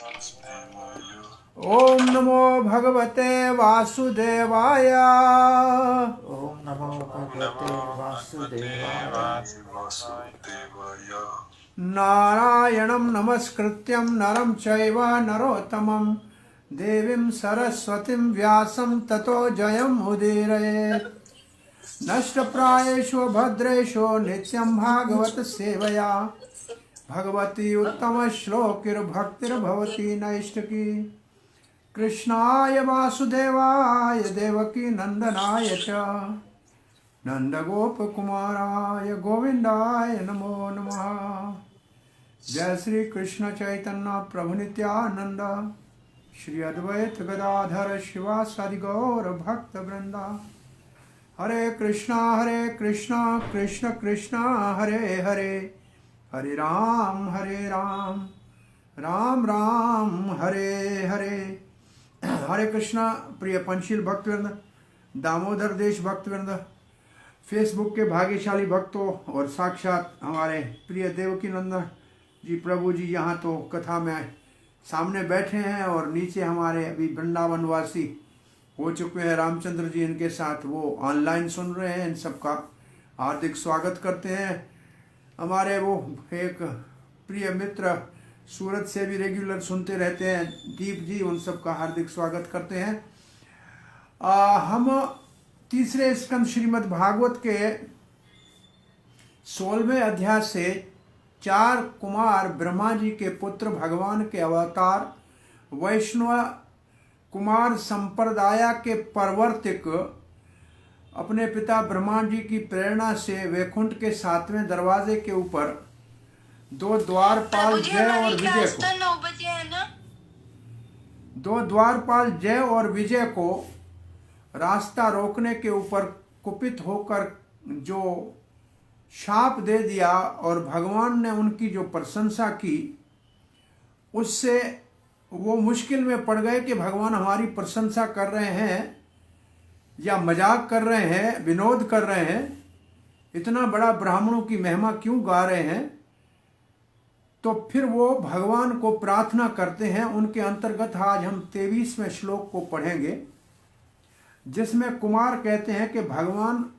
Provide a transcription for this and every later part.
ओम नमो भगवते वासुदेवाय। ओम नमो भगवते वासुदेवाय। नारायणं नमस्कृत्यं नरं चैव नरोत्तमं देवीं सरस्वतीं व्यासं ततो जयमुदीरयेत्। नष्टप्रायेषु भद्रेषु नित्यं भागवत सेवया भगवती उत्तमश्लोकिर्भक्तिर्भवती नैष्ठिकी। कृष्णाय वासुदेवाय देवकी नंदनाय च नंदगोपकुमाराय गोविंदाय नमो नमः। जय श्री कृष्ण चैतन्य प्रभु नित्यानंद श्री अद्वैत गदाधर शिवासादि गौर भक्त वृंदा। हरे कृष्णा कृष्ण कृष्णा हरे हरे, हरे राम राम राम हरे हरे। हरे कृष्णा। प्रिय पंचशील भक्तवृंद, दामोदर देश भक्तवृंद, फेसबुक के भाग्यशाली भक्तों और साक्षात हमारे प्रिय देवकी नंदन जी प्रभु जी यहाँ तो कथा में सामने बैठे हैं और नीचे हमारे अभी वृंदावन वासी हो चुके हैं रामचंद्र जी, इनके साथ वो ऑनलाइन सुन रहे हैं। इन सबका हार्दिक स्वागत करते हैं। हमारे वो एक प्रिय मित्र सूरत से भी रेगुलर सुनते रहते हैं दीप जी, उन सब का हार्दिक स्वागत करते हैं। हम तीसरे स्कंद श्रीमद् भागवत के 16वें अध्याय से 4 कुमार ब्रह्मा जी के पुत्र भगवान के अवतार वैष्णव कुमार संप्रदाय के प्रवर्तक अपने पिता ब्रह्मा जी की प्रेरणा से वैकुंठ के 7वें दरवाजे के ऊपर 2 द्वारपाल जय और विजय को 9 बजे है ना। 2 द्वारपाल जय और विजय को रास्ता रोकने के ऊपर कुपित होकर जो शाप दे दिया और भगवान ने उनकी जो प्रशंसा की, उससे वो मुश्किल में पड़ गए कि भगवान हमारी प्रशंसा कर रहे हैं या मजाक कर रहे हैं, विनोद कर रहे हैं, इतना बड़ा ब्राह्मणों की महिमा क्यों गा रहे हैं। तो फिर वो भगवान को प्रार्थना करते हैं। उनके अंतर्गत आज हम 23वें श्लोक को पढ़ेंगे, जिसमें कुमार कहते हैं कि भगवान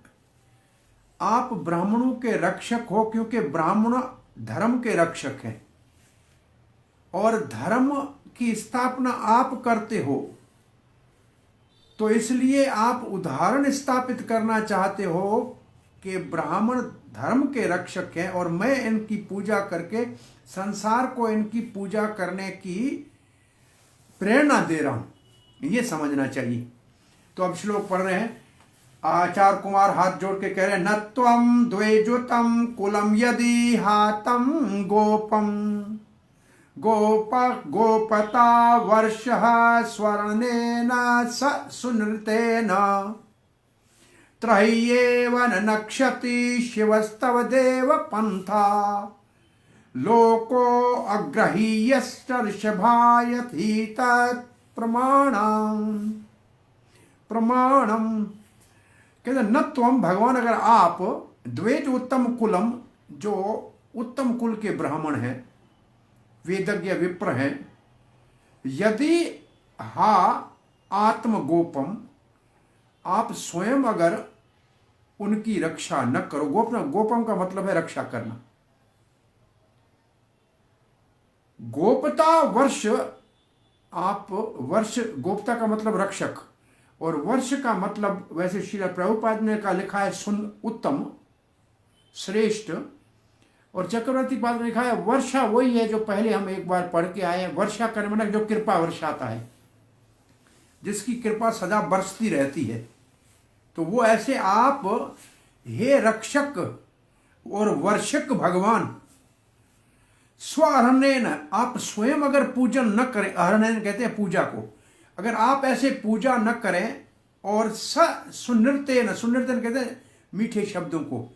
आप ब्राह्मणों के रक्षक हो, क्योंकि ब्राह्मण धर्म के रक्षक हैं और धर्म की स्थापना आप करते हो, तो इसलिए आप उदाहरण स्थापित करना चाहते हो कि ब्राह्मण धर्म के रक्षक हैं और मैं इनकी पूजा करके संसार को इनकी पूजा करने की प्रेरणा दे रहा हूं, ये समझना चाहिए। तो अब श्लोक पढ़ रहे हैं। आचार्य कुमार हाथ जोड़ के कह रहे हैं, न त्वं द्वेजुतम कुलम यदि हातम गोपम गोपता वर्षः स्वर्णेन स सुनृतेन त्रय्येव न नक्षति शिवस्तव देव पंथा लोको अग्रहीयश्च ऋषभायथि तत् प्रमाणम। कहते न त्वम भगवान, अगर आप द्वेज उत्तम कुलम, जो उत्तम कुल के ब्राह्मण हैं, वेदज्ञ विप्र हैं, यदि हा आत्मगोपम, आप स्वयं अगर उनकी रक्षा न करो। गोपम का मतलब है रक्षा करना। गोपता वर्ष, आप वर्ष, गोपता का मतलब रक्षक, और वर्ष का मतलब वैसे श्रील प्रभुपाद ने का लिखा है सुन, उत्तम, श्रेष्ठ, और चक्रवर्ती पाद ने लिखा है वर्षा वही है जो पहले हम एक बार पढ़ के आए हैं। वर्षा करने मतलब जो कृपा वर्षाता है, जिसकी कृपा सदा बरसती रहती है। तो वो ऐसे आप हे रक्षक और वर्षक भगवान स्वहरणेन, आप स्वयं अगर पूजन न करें, अहरणेन कहते हैं पूजा को, अगर आप ऐसे पूजा न करें और सुनृतेन, सुनृतेन कहते हैं मीठे शब्दों को,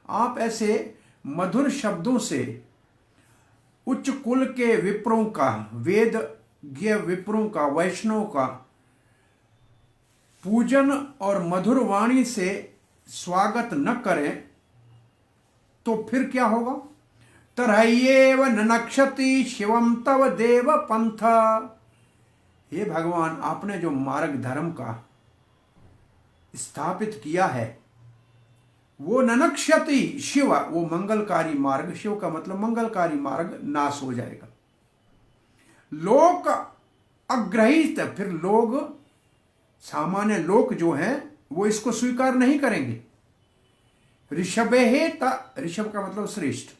आप ऐसे मधुर शब्दों से उच्च कुल के विप्रों का, वेदज्ञ विप्रों का, वैष्णव का पूजन और मधुर वाणी से स्वागत न करें, तो फिर क्या होगा। तरहयेव न नक्षति शिवम तव देव पंथ। हे भगवान, आपने जो मार्ग धर्म का स्थापित किया है वो ननक्ष्यति शिव, वो मंगलकारी मार्ग, शिव का मतलब मंगलकारी मार्ग नाश हो जाएगा। लोक अग्रहित, फिर लोग, सामान्य लोग जो हैं वो इसको स्वीकार नहीं करेंगे। ऋषभे ऋषभ का मतलब श्रेष्ठ,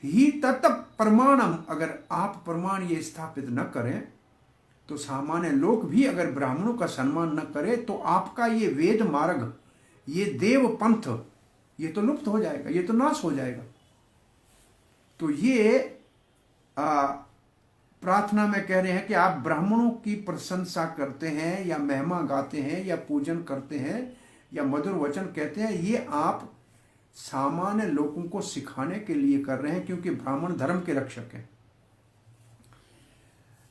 ही तत् प्रमाणम, अगर आप प्रमाण ये स्थापित न करें तो सामान्य लोग भी अगर ब्राह्मणों का सम्मान न करें तो आपका ये वेद मार्ग, ये देव पंथ, ये तो लुप्त हो जाएगा, ये तो नाश हो जाएगा। तो ये प्रार्थना में कह रहे हैं कि आप ब्राह्मणों की प्रशंसा करते हैं या महिमा गाते हैं या पूजन करते हैं या मधुर वचन कहते हैं, ये आप सामान्य लोगों को सिखाने के लिए कर रहे हैं, क्योंकि ब्राह्मण धर्म के रक्षक हैं।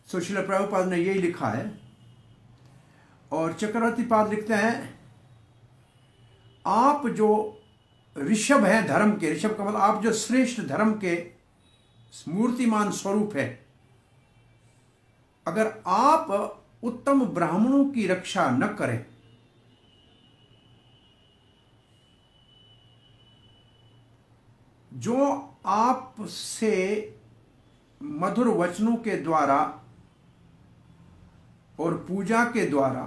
सो श्रील प्रभुपाद ने यही लिखा है। और चक्रवर्ती पाद लिखते हैं, आप जो ऋषभ हैं धर्म के, ऋषभ का मतलब आप जो श्रेष्ठ धर्म के मूर्तिमान स्वरूप है, अगर आप उत्तम ब्राह्मणों की रक्षा न करें जो आपसे मधुर वचनों के द्वारा और पूजा के द्वारा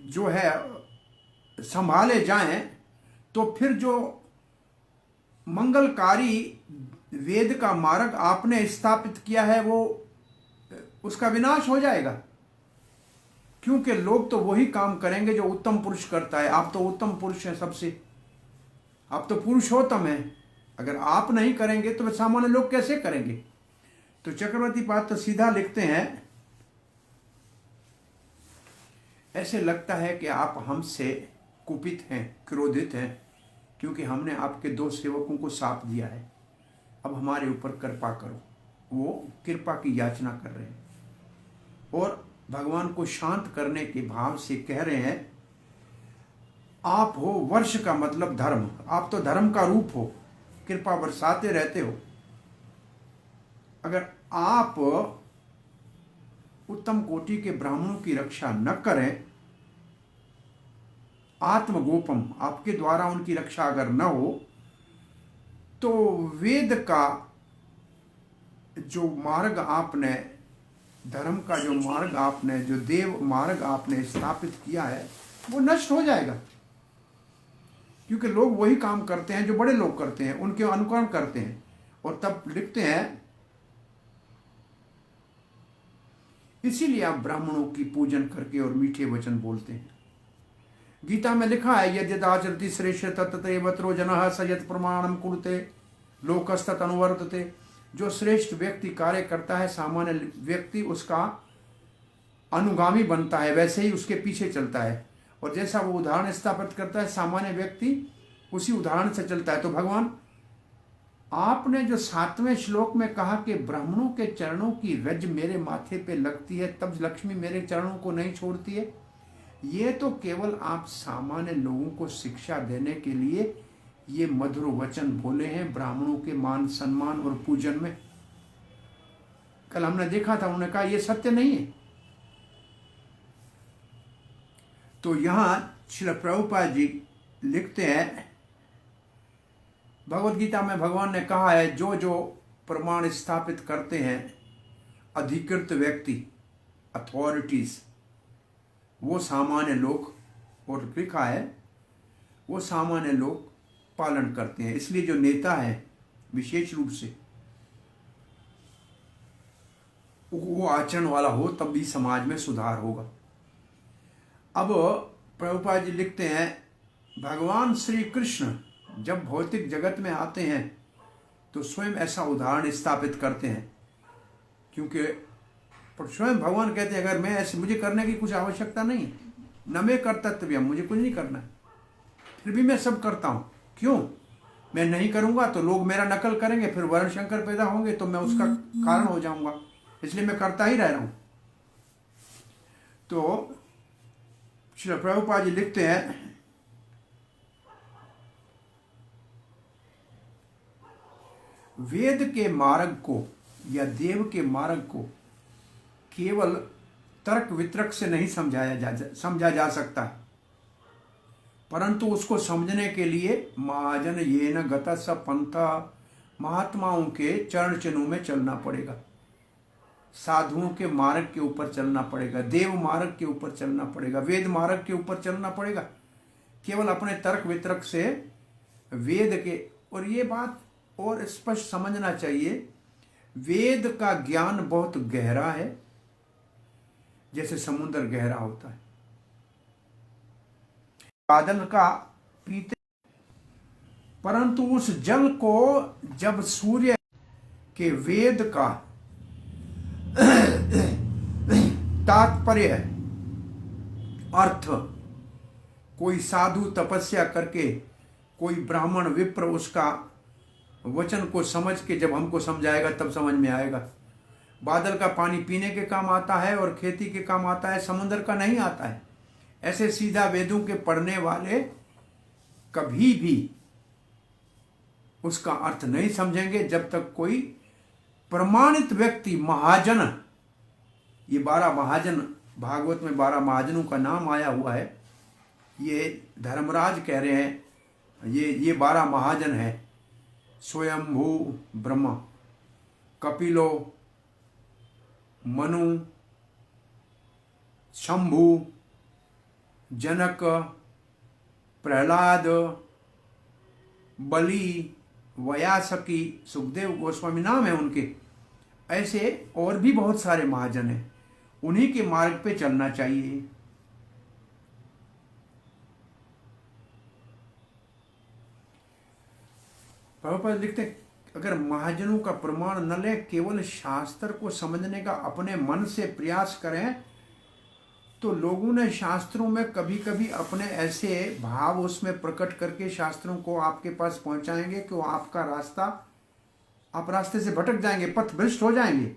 जो है संभाले जाएं, तो फिर जो मंगलकारी वेद का मार्ग आपने स्थापित किया है वो उसका विनाश हो जाएगा। क्योंकि लोग तो वही काम करेंगे जो उत्तम पुरुष करता है। आप तो उत्तम पुरुष हैं सबसे, आप तो पुरुषोत्तम हैं। अगर आप नहीं करेंगे तो सामान्य लोग कैसे करेंगे? तो चक्रवर्ती पाद तो सीधा लिखते हैं, ऐसे लगता है कि आप हमसे कुपित हैं, क्रोधित हैं, क्योंकि हमने आपके 2 सेवकों को शाप दिया है। अब हमारे ऊपर कृपा करो। वो कृपा की याचना कर रहे हैं और भगवान को शांत करने के भाव से कह रहे हैं, आप हो वर्ष का मतलब धर्म, आप तो धर्म का रूप हो, कृपा बरसाते रहते हो। अगर आप उत्तम कोटि के ब्राह्मणों की रक्षा न करें, आत्मगोपम, आपके द्वारा उनकी रक्षा अगर न हो, तो वेद का जो मार्ग आपने, धर्म का जो मार्ग आपने, जो देव मार्ग आपने स्थापित किया है वो नष्ट हो जाएगा। क्योंकि लोग वही काम करते हैं जो बड़े लोग करते हैं, उनके अनुकरण करते हैं। और तब लिखते हैं, इसीलिए आप ब्राह्मणों की पूजन करके और मीठे वचन बोलते हैं। गीता में लिखा है, यद्यदाचरति श्रेष्ठ तत्तैवत्रो जनः स यत् प्रमाणम कुरुते लोकस्तत् अनुवर्तते। जो श्रेष्ठ व्यक्ति कार्य करता है, सामान्य व्यक्ति उसका अनुगामी बनता है, वैसे ही उसके पीछे चलता है। और जैसा वो उदाहरण स्थापित करता है, सामान्य व्यक्ति उसी उदाहरण से चलता है। तो भगवान, आपने जो 7वें श्लोक में कहा कि ब्राह्मणों के चरणों की रज मेरे माथे पे लगती है तब लक्ष्मी मेरे चरणों को नहीं छोड़ती है, ये तो केवल आप सामान्य लोगों को शिक्षा देने के लिए ये मधुर वचन बोले हैं ब्राह्मणों के मान सम्मान और पूजन में। कल हमने देखा था, उन्होंने कहा ये सत्य नहीं है। तो यहां श्रील प्रभुपाद जी लिखते हैं, भगवत गीता में भगवान ने कहा है, जो जो प्रमाण स्थापित करते हैं अधिकृत व्यक्ति, अथॉरिटीज, वो सामान्य लोग, और लिखा है वो सामान्य लोग पालन करते हैं। इसलिए जो नेता है विशेष रूप से वो आचरण वाला हो, तब भी समाज में सुधार होगा। अब प्रभुपाद जी लिखते हैं, भगवान श्री कृष्ण जब भौतिक जगत में आते हैं तो स्वयं ऐसा उदाहरण स्थापित करते हैं। क्योंकि स्वयं भगवान कहते हैं, अगर मैं ऐसे, मुझे करने की कुछ आवश्यकता नहीं है, न मैं कर्तव्यम, मुझे कुछ नहीं करना है, फिर भी मैं सब करता हूँ। क्यों? मैं नहीं करूँगा तो लोग मेरा नकल करेंगे, फिर वर्ण शंकर पैदा होंगे तो मैं उसका कारण हो जाऊँगा, इसलिए मैं करता ही रह रहा हूँ। तो श्रील प्रभुपाद जी लिखते हैं, वेद के मार्ग को या देव के मार्ग को केवल तर्क वितर्क से नहीं समझा जा सकता है, परंतु उसको समझने के लिए महाजन ये न गता स पंथा, महात्माओं के चरण चिन्हों में चलना पड़ेगा, साधुओं के मार्ग के ऊपर चलना पड़ेगा, देव मार्ग के ऊपर चलना पड़ेगा, वेद मार्ग के ऊपर चलना पड़ेगा। केवल अपने तर्क वितर्क से वेद के, और ये बात और स्पष्ट समझना चाहिए, वेद का ज्ञान बहुत गहरा है, जैसे समुद्र गहरा होता है। बादल का पीते, परंतु उस जल को जब सूर्य के वेद का तात्पर्य अर्थ कोई साधु तपस्या करके, कोई ब्राह्मण विप्र उसका वचन को समझ के जब हमको समझाएगा तब समझ में आएगा। बादल का पानी पीने के काम आता है और खेती के काम आता है, समुद्र का नहीं आता है। ऐसे सीधा वेदों के पढ़ने वाले कभी भी उसका अर्थ नहीं समझेंगे जब तक कोई प्रमाणित व्यक्ति, महाजन, ये 12 महाजन, भागवत में 12 महाजनों का नाम आया हुआ है। ये धर्मराज कह रहे हैं, ये 12 महाजन है, स्वयंभू ब्रह्मा, कपिलो, मनु, शंभु, जनक, प्रहलाद, बलि, वयासकी, सुखदेव गोस्वामी नाम है उनके। ऐसे और भी बहुत सारे महाजन हैं, उन्हीं के मार्ग पे चलना चाहिए। प्रभुपाद लिखते, अगर महाजनों का प्रमाण न ले, केवल शास्त्र को समझने का अपने मन से प्रयास करें, तो लोगों ने शास्त्रों में कभी कभी अपने ऐसे भाव उसमें प्रकट करके शास्त्रों को आपके पास पहुंचाएंगे कि वो आपका रास्ता, आप रास्ते से भटक जाएंगे, पथ भ्रष्ट हो जाएंगे।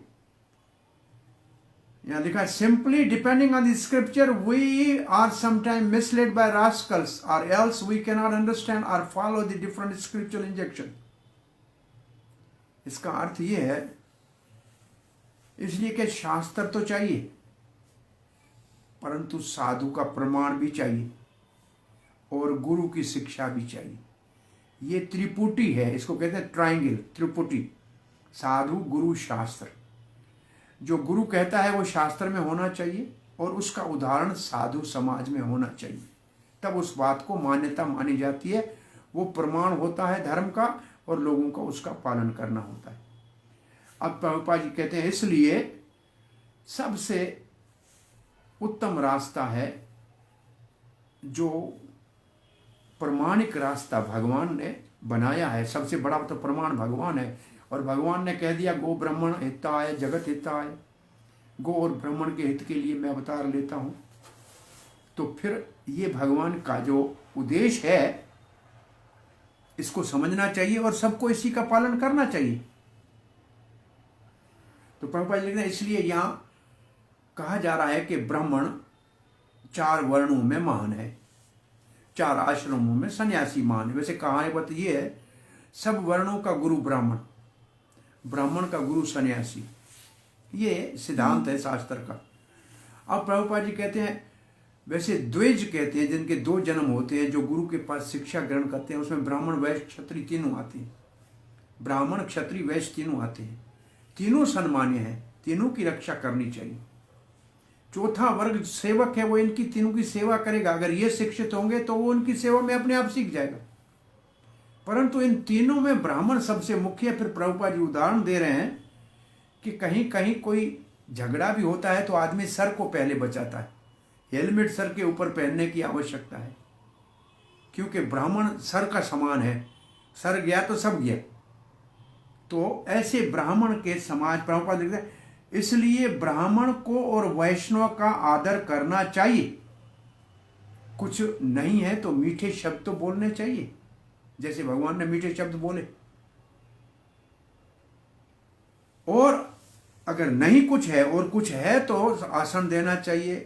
यहाँ लिखा है, simply depending on the scripture we are sometime misled by rascals और else we cannot understand और follow the different scriptural injection. इसका अर्थ ये है, इसलिए कि शास्त्र तो चाहिए, परंतु साधु का प्रमाण भी चाहिए और गुरु की शिक्षा भी चाहिए। ये त्रिपुटी है, इसको कहते हैं ट्रायंगल, त्रिपुटी, साधु, गुरु, शास्त्र। जो गुरु कहता है वो शास्त्र में होना चाहिए और उसका उदाहरण साधु समाज में होना चाहिए, तब उस बात को मान्यता मानी जाती है, वो प्रमाण होता है धर्म का और लोगों का उसका पालन करना होता है। अब प्रभुपाद जी कहते हैं, इसलिए सबसे उत्तम रास्ता है जो प्रमाणिक रास्ता भगवान ने बनाया है। सबसे बड़ा तो प्रमाण भगवान है, और भगवान ने कह दिया, गो ब्राह्मण हिताय जगत हिताय, गो और ब्राह्मण के हित के लिए मैं अवतार लेता हूँ। तो फिर ये भगवान का जो उद्देश्य है, इसको समझना चाहिए और सबको इसी का पालन करना चाहिए। तो प्रभुपाद लिखते हैं, इसलिए यहाँ कहा जा रहा है कि ब्राह्मण 4 वर्णों में महान है, 4 आश्रमों में सन्यासी महान है। वैसे कहावत ये है, सब वर्णों का गुरु ब्राह्मण, ब्राह्मण का गुरु सन्यासी, ये सिद्धांत है शास्त्र का। अब प्रभुपाद जी कहते हैं, वैसे द्विज कहते हैं, जिनके 2 जन्म होते हैं, जो गुरु के पास शिक्षा ग्रहण करते हैं, उसमें ब्राह्मण वैश्य क्षत्रिय तीनों आते हैं। ब्राह्मण क्षत्रिय वैश्य तीनों आते हैं, तीनों सन्मान्य हैं, तीनों की रक्षा करनी चाहिए। चौथा वर्ग सेवक है, वो इनकी तीनों की सेवा करेगा। अगर ये शिक्षित होंगे तो वो उनकी सेवा में अपने आप सीख जाएगा। परंतु इन तीनों में ब्राह्मण सबसे मुख्य है। फिर प्रभुपाद जी उदाहरण दे रहे हैं कि कहीं कहीं कोई झगड़ा भी होता है तो आदमी सर को पहले बचाता है, हेलमेट सर के ऊपर पहनने की आवश्यकता है, क्योंकि ब्राह्मण सर का समान है, सर गया तो सब गया। तो ऐसे ब्राह्मण के समाज, प्रभुपाद लिखते हैं, इसलिए ब्राह्मण को और वैष्णव का आदर करना चाहिए। कुछ नहीं है तो मीठे शब्द तो बोलने चाहिए, जैसे भगवान ने मीठे शब्द बोले। और अगर नहीं कुछ है और कुछ है तो आसन देना चाहिए,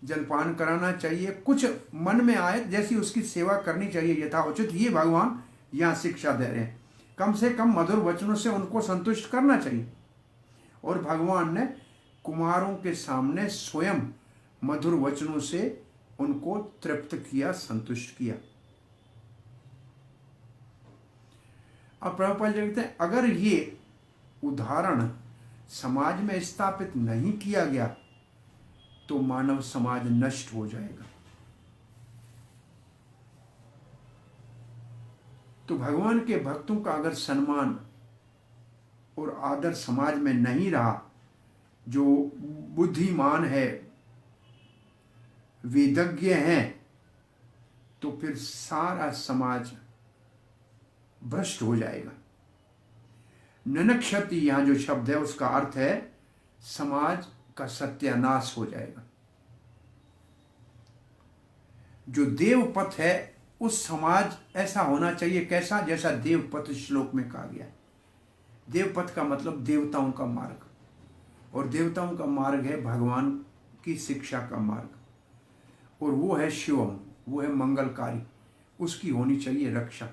जलपान कराना चाहिए, कुछ मन में आए जैसी उसकी सेवा करनी चाहिए यथाउचित। ये भगवान यहाँ शिक्षा दे रहे हैं। कम से कम मधुर वचनों से उनको संतुष्ट करना चाहिए। और भगवान ने कुमारों के सामने स्वयं मधुर वचनों से उनको तृप्त किया, संतुष्ट किया। अब प्रभुपाद जी कहते हैं अगर ये उदाहरण समाज में स्थापित नहीं किया गया तो मानव समाज नष्ट हो जाएगा। तो भगवान के भक्तों का अगर सम्मान और आदर समाज में नहीं रहा, जो बुद्धिमान है, वेदज्ञ हैं, तो फिर सारा समाज भ्रष्ट हो जाएगा। ननक्षति यहां जो शब्द है उसका अर्थ है समाज का सत्यानाश हो जाएगा। जो देवपथ है उस समाज ऐसा होना चाहिए, कैसा? जैसा देवपथ श्लोक में कहा गया है। देवपथ का मतलब देवताओं का मार्ग, और देवताओं का मार्ग है भगवान की शिक्षा का मार्ग, और वो है शिवम, वो है मंगलकारी, उसकी होनी चाहिए रक्षा।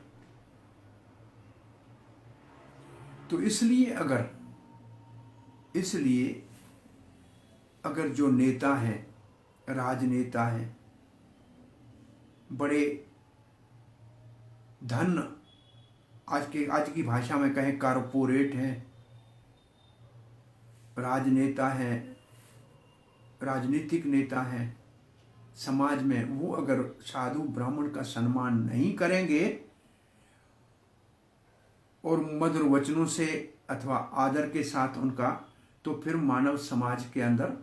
तो इसलिए अगर जो नेता हैं, राजनेता हैं, बड़े धन, आज की भाषा में कहें कारपोरेट हैं, राजनेता हैं, राजनीतिक नेता हैं समाज में, वो अगर साधु ब्राह्मण का सम्मान नहीं करेंगे और मधुर वचनों से अथवा आदर के साथ उनका, तो फिर मानव समाज के अंदर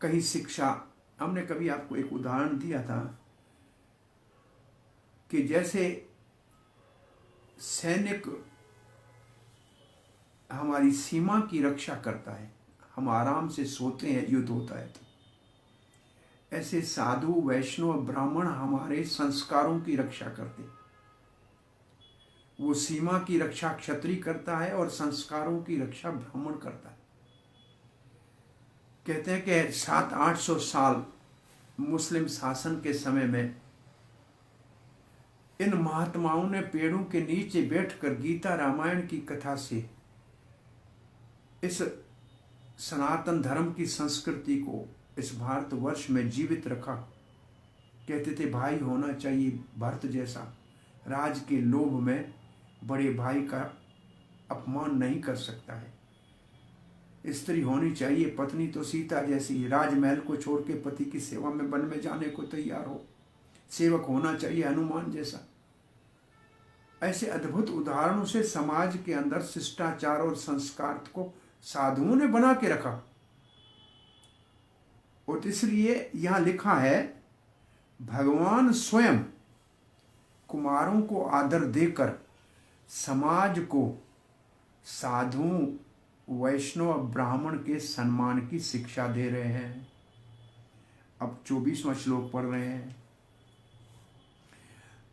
कहीं शिक्षा, हमने कभी आपको एक उदाहरण दिया था कि जैसे सैनिक हमारी सीमा की रक्षा करता है, हम आराम से सोते हैं युद्ध होता है, तो ऐसे साधु वैष्णव ब्राह्मण हमारे संस्कारों की रक्षा करते हैं। वो सीमा की रक्षा क्षत्रिय करता है और संस्कारों की रक्षा ब्राह्मण करता है। कहते हैं कि 700-800 साल मुस्लिम शासन के समय में इन महात्माओं ने पेड़ों के नीचे बैठकर गीता रामायण की कथा से इस सनातन धर्म की संस्कृति को इस भारतवर्ष में जीवित रखा। कहते थे भाई होना चाहिए भरत जैसा, राज के लोभ में बड़े भाई का अपमान नहीं कर सकता है, स्त्री होनी चाहिए पत्नी तो सीता जैसी, राजमहल को छोड़ के पति की सेवा में वन में जाने को तैयार हो, सेवक होना चाहिए हनुमान जैसा। ऐसे अद्भुत उदाहरणों से समाज के अंदर शिष्टाचार और संस्कार को साधुओं ने बना के रखा। और इसलिए यहां लिखा है भगवान स्वयं कुमारों को आदर देकर समाज को साधु वैष्णव ब्राह्मण के सम्मान की शिक्षा दे रहे हैं। अब 24वां श्लोक पढ़ रहे हैं।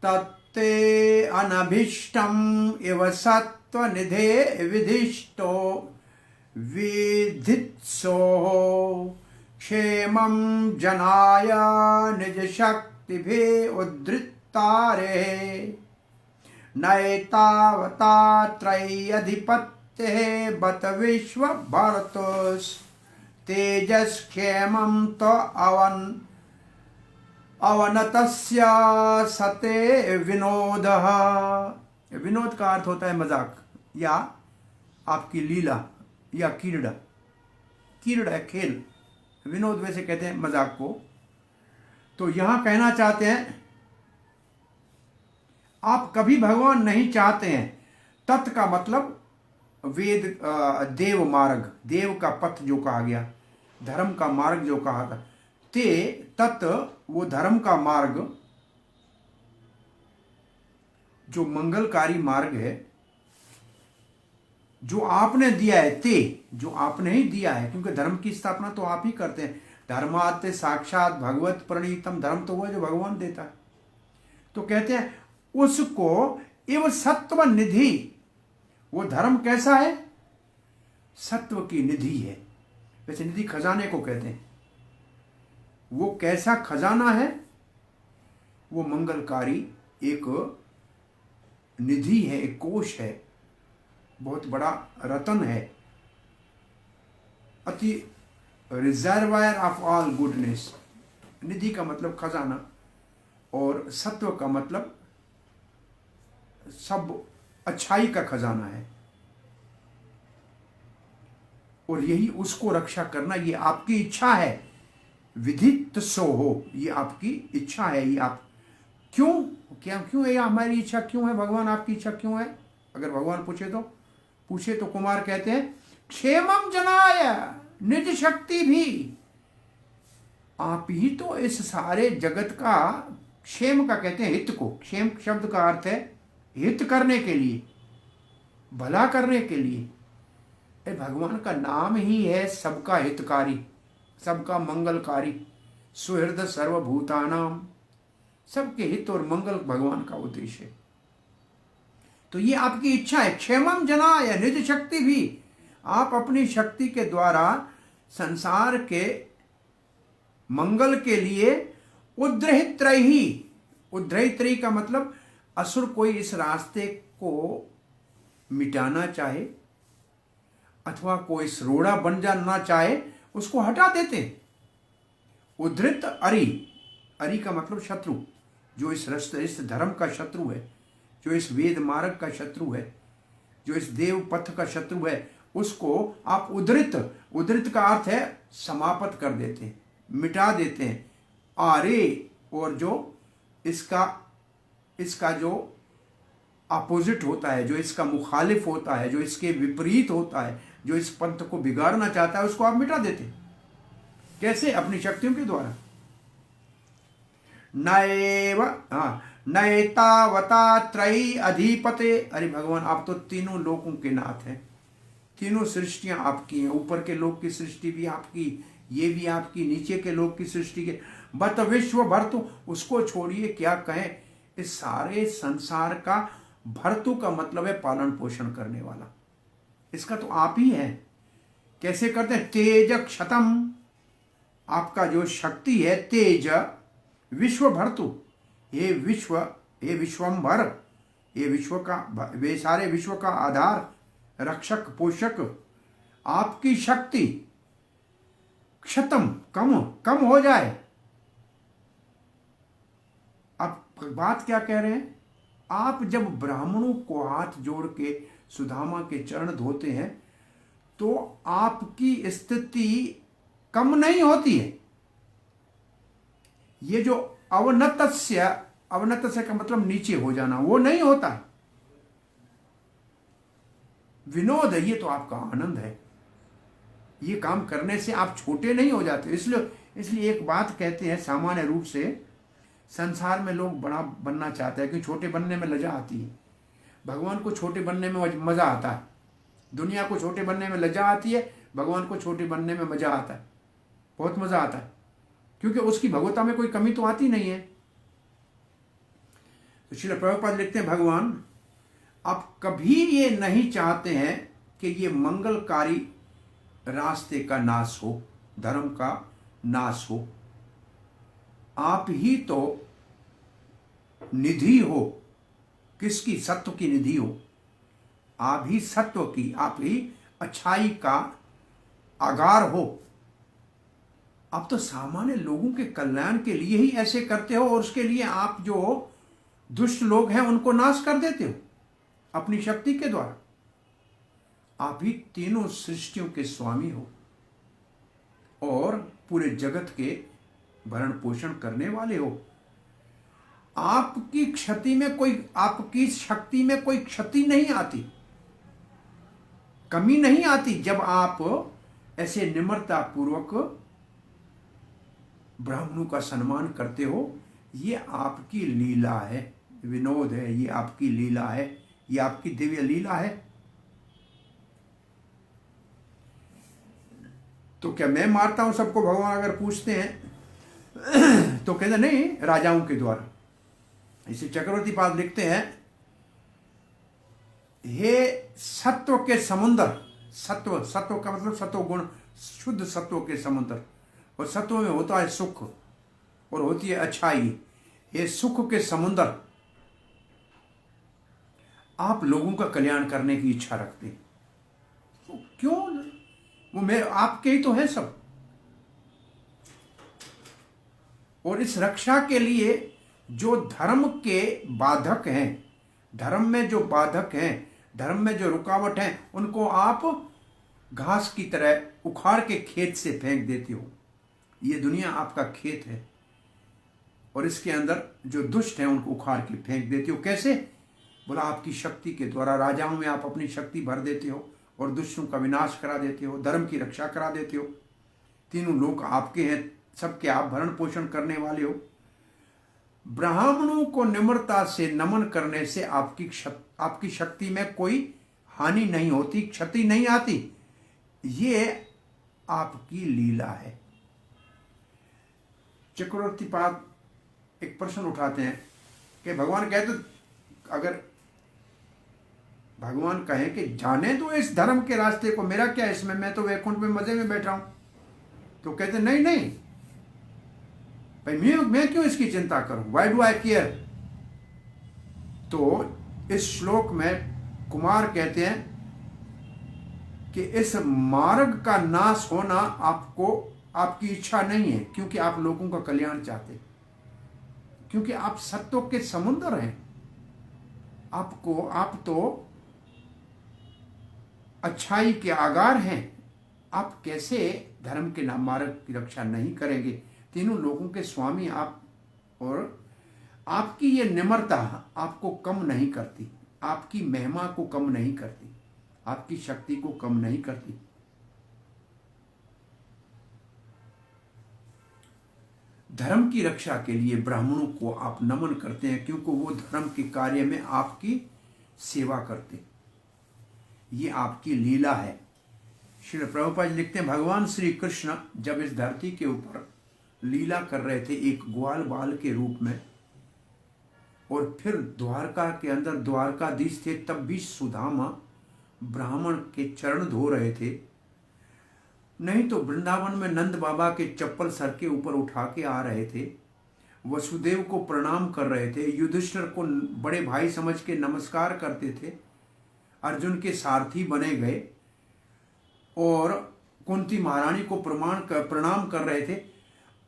तत्ते अनभिष्टम इव सत्वनिधे विधिष्टो विधित्सो क्षेमं जनाय निज शक्तिभि उद्धृतारे नैतावता त्रयधिपत्ये बत विश्व भरतुस् तेजस्क्षेमं तो अवनतस्य सते विनोदः। विनोद का अर्थ होता है मजाक या आपकी लीला या क्रीड़ा। क्रीड़ा खेल, विनोद वैसे कहते हैं मजाक को। तो यहां कहना चाहते हैं आप कभी भगवान नहीं चाहते हैं। तत् का मतलब वेद, देव मार्ग, देव का पथ जो कहा गया, धर्म का मार्ग जो कहा था, ते तत् वो धर्म का मार्ग जो मंगलकारी मार्ग है जो आपने दिया है, ते जो आपने ही दिया है, क्योंकि धर्म की स्थापना तो आप ही करते हैं। धर्माते साक्षात भगवत प्रणीतम, धर्म तो वो जो भगवान देता है। तो कहते हैं उसको एवं सत्व निधि, वो धर्म कैसा है? सत्व की निधि है। वैसे निधि खजाने को कहते हैं। वो कैसा खजाना है? वो मंगलकारी एक निधि है, एक कोष है, बहुत बड़ा रतन है, अति रिजर्वायर ऑफ ऑल गुडनेस। निधि का मतलब खजाना और सत्व का मतलब सब अच्छाई का खजाना है। और यही उसको रक्षा करना, ये आपकी इच्छा है। विधित सो हो, ये आपकी इच्छा है। ये आप क्यों है? ये हमारी इच्छा क्यों है? भगवान आपकी इच्छा क्यों है? अगर भगवान पूछे तो कुमार कहते हैं, क्षेमम जनाय निज शक्ति भी। आप ही तो इस सारे जगत का क्षेम का कहते हैं, हित को। क्षेम शब्द का अर्थ है हित करने के लिए, भला करने के लिए। भगवान का नाम ही है सबका हितकारी, सबका मंगलकारी। सुहृद सर्वभूतानाम, सबके हित और मंगल भगवान का उद्देश्य है। तो ये आपकी इच्छा है। क्षेमम जनाय निज शक्ति भी, आप अपनी शक्ति के द्वारा संसार के मंगल के लिए उद्रहित्रही। उद्रहित्रही का मतलब असुर कोई इस रास्ते को मिटाना चाहे अथवा कोई रोड़ा बन जाना चाहे, उसको हटा देते। उद्धृत अरि का मतलब शत्रु, जो इस धर्म का शत्रु है, जो इस वेद मार्ग का शत्रु है, जो इस देव पथ का शत्रु है, उसको आप उद्धृत का अर्थ है समाप्त कर देते हैं, मिटा देते हैं। आरे, और जो इसका जो अपोजिट होता है, जो इसका मुखालिफ होता है, जो इसके विपरीत होता है, जो इस पंथ को बिगाड़ना चाहता है, उसको आप मिटा देते। कैसे? अपनी शक्तियों के द्वारा। नएतावता त्रयी अधिपते। अरे भगवान, आप तो तीनों लोकों के नाथ हैं, तीनों सृष्टियां आपकी हैं। ऊपर के लोक की सृष्टि भी आपकी, ये भी आपकी, नीचे के लोक की सृष्टि के। बत विश्व भर्तु, उसको छोड़िए, क्या कहें, इस सारे संसार का भर्तु का मतलब है पालन पोषण करने वाला। इसका तो आप ही है। कैसे करते हैं? तेज क्षतम, आपका जो शक्ति है तेज, विश्व भर्तु, हे विश्वंभर, ये विश्व का, वे सारे विश्व का आधार, रक्षक पोषक, आपकी शक्ति क्षतम, कम हो जाए। अब बात क्या कह रहे हैं? आप जब ब्राह्मणों को हाथ जोड़ के सुदामा के चरण धोते हैं तो आपकी स्थिति कम नहीं होती है। ये जो अवनतस्य का मतलब नीचे हो जाना, वो नहीं होता है। विनोद है, ये तो आपका आनंद है। ये काम करने से आप छोटे नहीं हो जाते। इसलिए एक बात कहते हैं, सामान्य रूप से संसार में लोग बड़ा बनना चाहते हैं, क्योंकि छोटे बनने में लज्जा आती है। भगवान को छोटे बनने में मजा आता है। दुनिया को छोटे बनने में लज्जा आती है, भगवान को छोटे बनने में मजा आता है, बहुत मजा आता है, क्योंकि उसकी भगवता में कोई कमी तो आती नहीं है। तो श्रील प्रभुपाद लिखते हैं, भगवान आप कभी ये नहीं चाहते हैं कि ये मंगलकारी रास्ते का नाश हो, धर्म का नाश हो। आप ही तो निधि हो। किसकी? सत्व की निधि हो। आप ही सत्व की, आप ही अच्छाई का आगार हो। आप तो सामान्य लोगों के कल्याण के लिए ही ऐसे करते हो, और उसके लिए आप जो दुष्ट लोग हैं उनको नाश कर देते हो अपनी शक्ति के द्वारा। आप ही तीनों सृष्टियों के स्वामी हो और पूरे जगत के भरण पोषण करने वाले हो। आपकी शक्ति में कोई क्षति नहीं आती, कमी नहीं आती जब आप ऐसे निम्रता पूर्वक ब्राह्मणों का सम्मान करते हो। ये आपकी लीला है, विनोद है, ये आपकी लीला है, ये आपकी दिव्य लीला है। तो क्या मैं मारता हूं सबको? भगवान अगर पूछते हैं तो कहते नहीं, राजाओं के द्वारा। इसे चक्रवर्ती पाद लिखते हैं, हे सत्व के समुद्र। सत्व का मतलब सत्व गुण, शुद्ध सत्व के समुद्र। और सत्व में होता है सुख, और होती है अच्छाई, ये सुख के समुद्र। आप लोगों का कल्याण करने की इच्छा रखते हैं, तो क्यों? वो मेरे आपके ही तो है सब। और इस रक्षा के लिए जो धर्म के बाधक हैं, धर्म में जो बाधक हैं, धर्म में जो रुकावट हैं, उनको आप घास की तरह उखाड़ के खेत से फेंक देते हो। ये दुनिया आपका खेत है और इसके अंदर जो दुष्ट हैं उनको उखाड़ के फेंक देते हो। कैसे? बोला आपकी शक्ति के द्वारा। राजाओं में आप अपनी शक्ति भर देते हो और दुष्टों का विनाश करा देते हो, धर्म की रक्षा करा देते हो। तीनों लोक आपके हैं, सबके आप भरण पोषण करने वाले हो। ब्राह्मणों को निम्रता से नमन करने से आपकी शक्ति में कोई हानि नहीं होती, क्षति नहीं आती। ये आपकी लीला है। चक्रवर्ती पाद एक प्रश्न उठाते हैं कि भगवान कहे तो, अगर भगवान कहे कि जाने तो इस धर्म के रास्ते को, मेरा क्या इसमें, मैं तो वैकुंठ में मजे में बैठ रहा हूं, तो कहते नहीं नहीं भाई, मैं क्यों इसकी चिंता करूं, वाई डू आई केयर। तो इस श्लोक में कुमार कहते हैं कि इस मार्ग का नाश होना आपकी इच्छा नहीं है, क्योंकि आप लोगों का कल्याण चाहते, क्योंकि आप सत्यों के समुद्र हैं। आप तो अच्छाई के आगार हैं। आप कैसे धर्म के नाम मार्ग की रक्षा नहीं करेंगे? तीनों लोगों के स्वामी आप, और आपकी ये निम्रता आपको कम नहीं करती, आपकी महिमा को कम नहीं करती, आपकी शक्ति को कम नहीं करती। धर्म की रक्षा के लिए ब्राह्मणों को आप नमन करते हैं, क्योंकि वो धर्म के कार्य में आपकी सेवा करते। ये आपकी लीला है। श्री प्रभुपाद जी लिखते हैं, भगवान श्री कृष्ण जब इस धरती के ऊपर लीला कर रहे थे एक ग्वाल बाल के रूप में, और फिर द्वारका के अंदर द्वारकाधीश थे, तब भी सुदामा ब्राह्मण के चरण धो रहे थे। नहीं तो वृंदावन में नंद बाबा के चप्पल सर के ऊपर उठा के आ रहे थे, वसुदेव को प्रणाम कर रहे थे, युधिष्ठिर को बड़े भाई समझ के नमस्कार करते थे, अर्जुन के सारथी बने गए, और कुंती महारानी को प्रणाम कर रहे थे।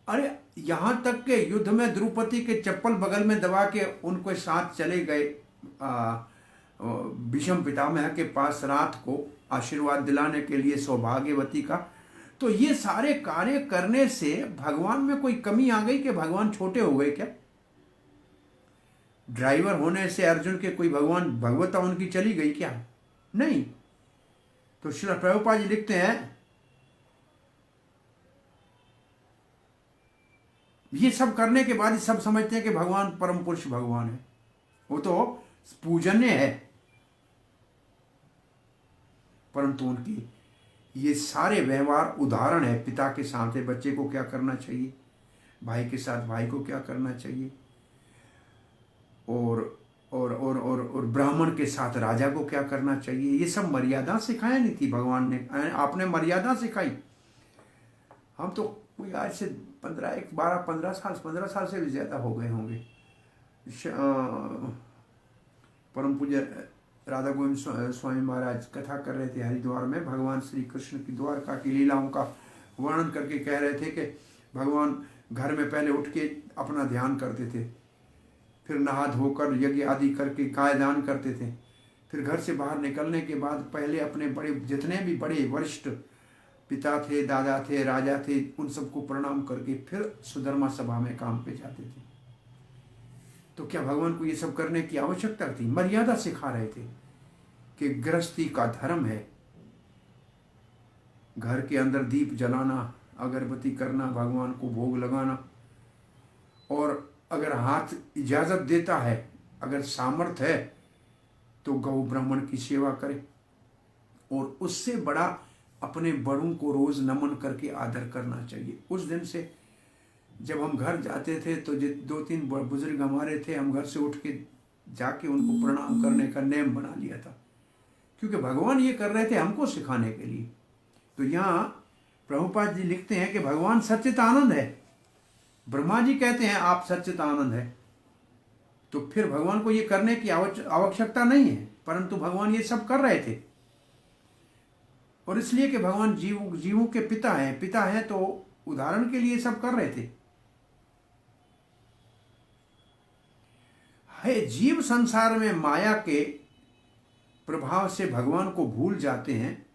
अरे यहां तक के युद्ध में द्रौपदी के चप्पल बगल में दबा के उनको साथ चले गए भीष्म पितामह के पास रात को आशीर्वाद दिलाने के लिए सौभाग्यवती का। तो ये सारे कार्य करने से भगवान में कोई कमी आ गई कि भगवान छोटे हो गए क्या? ड्राइवर होने से अर्जुन के कोई भगवता उनकी चली गई क्या? नहीं। तो श्री प्रभुपाद जी लिखते हैं, ये सब करने के बाद सब समझते हैं कि भगवान परम पुरुष भगवान है, वो तो पूजनीय है, परंतु उनकी ये सारे व्यवहार उदाहरण है। पिता के साथ बच्चे को क्या करना चाहिए, भाई के साथ भाई को क्या करना चाहिए, और ब्राह्मण के साथ राजा को क्या करना चाहिए। ये सब मर्यादा सिखाया नहीं थी भगवान ने, आपने मर्यादा सिखाई। हम तो कोई आज से 15 साल से भी ज्यादा हो गए होंगे। परम पूज्य राधा गोविंद स्वामी महाराज कथा कर रहे थे हरिद्वार में, भगवान श्री कृष्ण की द्वारका की लीलाओं का वर्णन करके कह रहे थे कि भगवान घर में पहले उठ के अपना ध्यान करते थे, फिर नहा धोकर यज्ञ आदि करके गाय दान करते थे, फिर घर से बाहर निकलने के बाद पहले अपने बड़े जितने भी बड़े वरिष्ठ पिता थे, दादा थे, राजा थे, उन सबको प्रणाम करके फिर सुधर्मा सभा में काम पे जाते थे। तो क्या भगवान को ये सब करने की आवश्यकता थी? मर्यादा सिखा रहे थे कि गृहस्थी का धर्म है, घर के अंदर दीप जलाना, अगरबत्ती करना, भगवान को भोग लगाना, और अगर हाथ इजाजत देता है, अगर सामर्थ्य है, तो गौ ब्राह्मण की सेवा करे, और उससे बड़ा अपने बड़ों को रोज नमन करके आदर करना चाहिए। उस दिन से जब हम घर जाते थे तो 2-3 बुजुर्ग हमारे थे, हम घर से उठ के जाके उनको प्रणाम करने का नियम बना लिया था, क्योंकि भगवान ये कर रहे थे हमको सिखाने के लिए। तो यहाँ प्रभुपाद जी लिखते हैं कि भगवान सच्चिदानंद है, ब्रह्मा जी कहते हैं आप सच्चिदानंद है, तो फिर भगवान को ये करने की आवश्यकता नहीं है, परंतु भगवान ये सब कर रहे थे। और इसलिए कि भगवान जीवों के पिता हैं, तो उदाहरण के लिए सब कर रहे थे। है जीव संसार में माया के प्रभाव से भगवान को भूल जाते हैं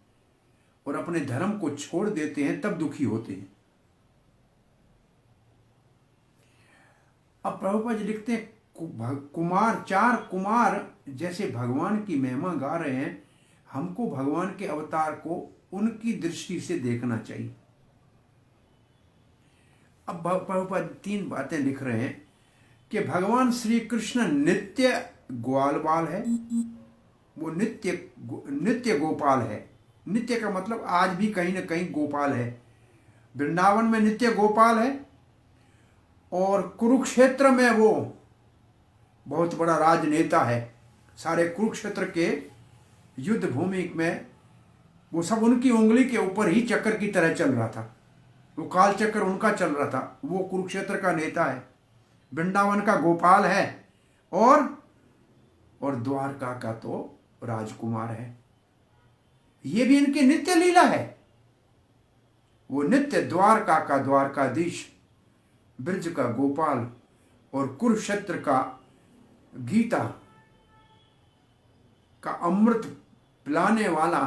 और अपने धर्म को छोड़ देते हैं, तब दुखी होते हैं। अब प्रभुपाद जी लिखते हैं चार कुमार जैसे भगवान की महिमा गा रहे हैं, हमको भगवान के अवतार को उनकी दृष्टि से देखना चाहिए। अब प्रभुपाद 3 बातें लिख रहे हैं कि भगवान श्री कृष्ण नित्य ग्वाल बाल है, वो नित्य गोपाल है। नित्य का मतलब आज भी कहीं ना कहीं गोपाल है। वृंदावन में नित्य गोपाल है और कुरुक्षेत्र में वो बहुत बड़ा राजनेता है। सारे कुरुक्षेत्र के युद्ध भूमि में वो सब उनकी उंगली के ऊपर ही चक्कर की तरह चल रहा था। वो काल चक्कर उनका चल रहा था। वो कुरुक्षेत्र का नेता है, वृंदावन का गोपाल है और द्वारका का तो राजकुमार है। ये भी इनकी नित्य लीला है। वो नित्य द्वारका का द्वारकाधीश, ब्रज का गोपाल और कुरुक्षेत्र का गीता का अमृत पिलाने वाला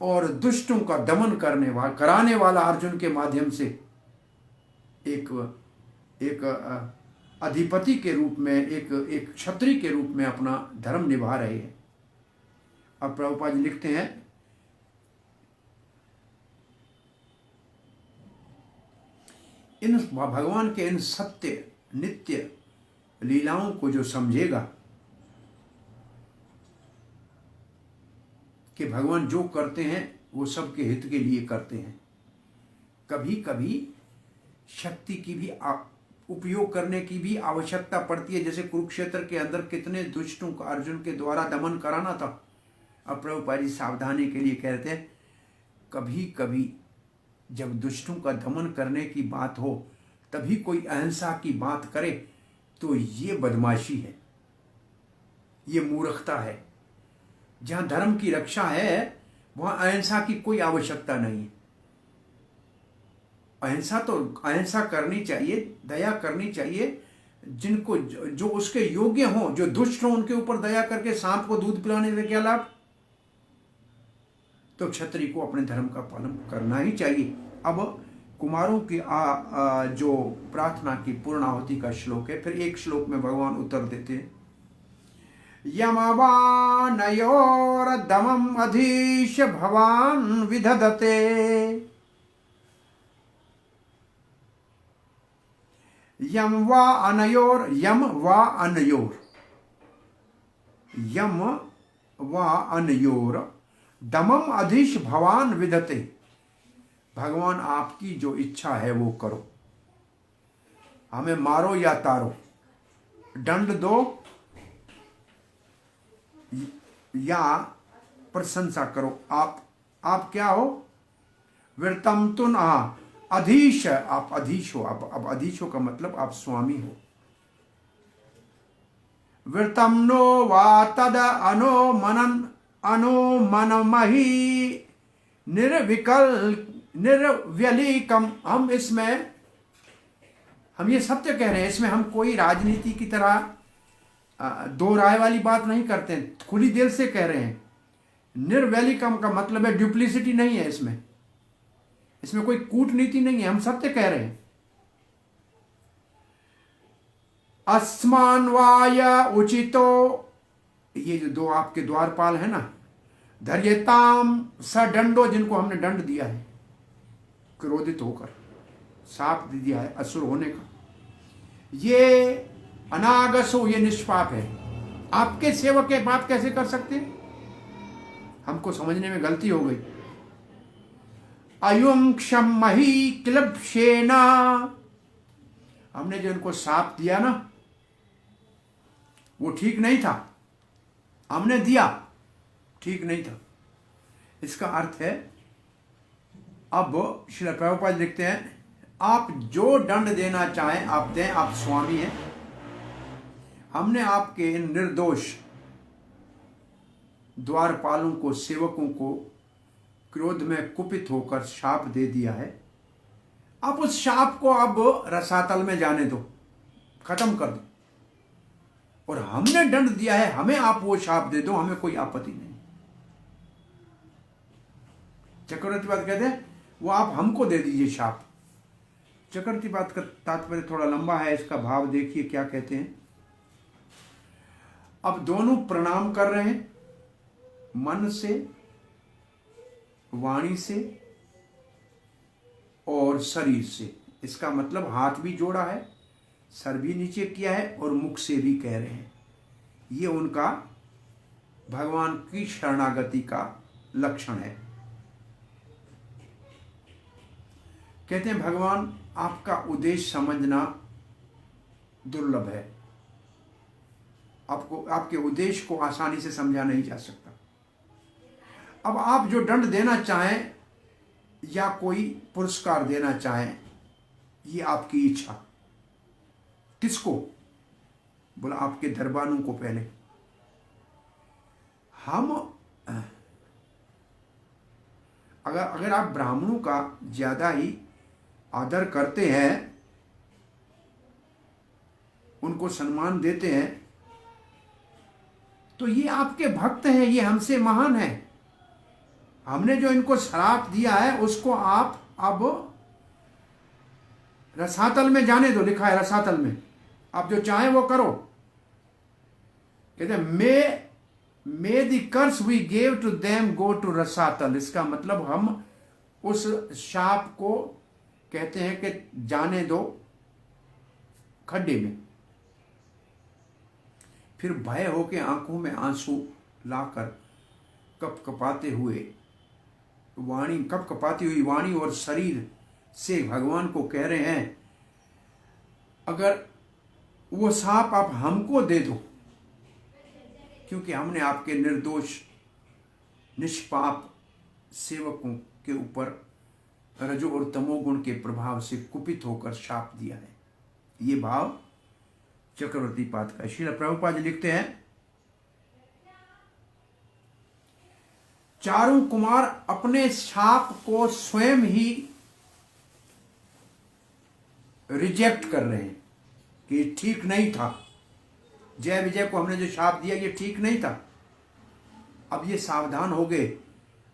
और दुष्टों का दमन कराने वाला अर्जुन के माध्यम से एक अधिपति के रूप में, एक क्षत्रिय के रूप में अपना धर्म निभा रहे हैं। अब प्रभुपाद जी लिखते हैं इन भगवान के इन सत्य नित्य लीलाओं को जो समझेगा कि भगवान जो करते हैं वो सबके हित के लिए करते हैं। कभी कभी शक्ति की भी उपयोग करने की भी आवश्यकता पड़ती है, जैसे कुरुक्षेत्र के अंदर कितने दुष्टों का अर्जुन के द्वारा दमन कराना था। अब प्रभुपाद जी सावधानी के लिए कहते हैं कभी कभी जब दुष्टों का दमन करने की बात हो तभी कोई अहिंसा की बात करे तो ये बदमाशी है, ये मूर्खता है। जहां धर्म की रक्षा है वहां अहिंसा की कोई आवश्यकता नहीं है। अहिंसा करनी चाहिए, दया करनी चाहिए। जिनको जो उसके योग्य हों, जो दुष्ट हों, उनके ऊपर दया करके सांप को दूध पिलाने से क्या लाभ। तो क्षत्रिय को अपने धर्म का पालन करना ही चाहिए। अब कुमारों की जो प्रार्थना की पूर्णाहुति का श्लोक है, फिर एक श्लोक में भगवान उत्तर देते हैं। यमवानयोरदमम् अधीश भवान विदधते यम वा अनयोर दमम अधीश भवान विदते। भगवान आपकी जो इच्छा है वो करो, हमें मारो या तारो, दंड दो या प्रशंसा करो। आप क्या हो? वृतम तुन अधीश, आप अधीश हो। अब अधीश हो का मतलब आप स्वामी हो। वृतम नो वा तद अनो मनमहि निर्व्यलीकम। हम ये सत्य कह रहे हैं, इसमें हम कोई राजनीति की तरह दो राय वाली बात नहीं करते हैं, खुली दिल से कह रहे हैं। निर्व्यलीकम का मतलब है ड्यूप्लिसिटी नहीं है, इसमें कोई कूटनीति नहीं है, हम सत्य कह रहे हैं। अस्मान्वाय उचितो, ये जो दो आपके द्वारपाल है ना, धैर्यताम सदंडो, जिनको हमने दंड दिया है क्रोधित होकर, साप दे दिया है असुर होने का, ये अनागसो, ये निष्पाप है। आपके सेवक के पाप कैसे कर सकते हैं? हमको समझने में गलती हो गई। अयुं क्षमहि क्लब्शेना, हमने जो इनको साप दिया ना वो ठीक नहीं था, हमने दिया ठीक नहीं था। इसका अर्थ है, अब श्रील प्रभुपाद लिखते हैं आप जो दंड देना चाहें आप दें, आप स्वामी हैं। हमने आपके निर्दोष द्वारपालों को, सेवकों को क्रोध में कुपित होकर शाप दे दिया है। आप उस शाप को अब रसातल में जाने दो, खत्म कर दो। और हमने दंड दिया है, हमें आप वो शाप दे दो, हमें कोई आपत्ति नहीं। चक्रवर्ती बात कहते हैं वो आप हमको दे दीजिए शाप। चक्रवर्ती बात का तात्पर्य थोड़ा लंबा है, इसका भाव देखिए क्या कहते हैं। अब दोनों प्रणाम कर रहे हैं, मन से, वाणी से और शरीर से। इसका मतलब हाथ भी जोड़ा है, सर भी नीचे किया है और मुख से भी कह रहे हैं। ये उनका भगवान की शरणागति का लक्षण है। कहते हैं भगवान आपका उद्देश्य समझना दुर्लभ है, आपको आपके उद्देश्य को आसानी से समझा नहीं जा सकता। अब आप जो दंड देना चाहें या कोई पुरस्कार देना चाहें, ये आपकी इच्छा। किसको? बोला आपके दरबारों को। पहले हम अगर आप ब्राह्मणों का ज्यादा ही आदर करते हैं, उनको सम्मान देते हैं, तो ये आपके भक्त हैं, ये हमसे महान है। हमने जो इनको श्राप दिया है उसको आप अब रसातल में जाने दो। लिखा है रसातल में, आप जो चाहें वो करो। कहते हैं may the curse we gave to them go to Rasatal. इसका मतलब हम उस शाप को कहते हैं कि जाने दो खड्डे में। फिर भय होके आंखों में आंसू लाकर कपकपाती हुई वाणी और शरीर से भगवान को कह रहे हैं, अगर वो साप आप हमको दे दो, क्योंकि हमने आपके निर्दोष निष्पाप सेवकों के ऊपर रजो और तमोगुण के प्रभाव से कुपित होकर शाप दिया है। ये भाव चक्रवर्ती पाद का। श्रील प्रभुपाद जी लिखते हैं, चारू कुमार अपने शाप को स्वयं ही रिजेक्ट कर रहे हैं कि ठीक नहीं था। जय विजय को हमने जो शाप दिया ये ठीक नहीं था। अब ये सावधान हो गए,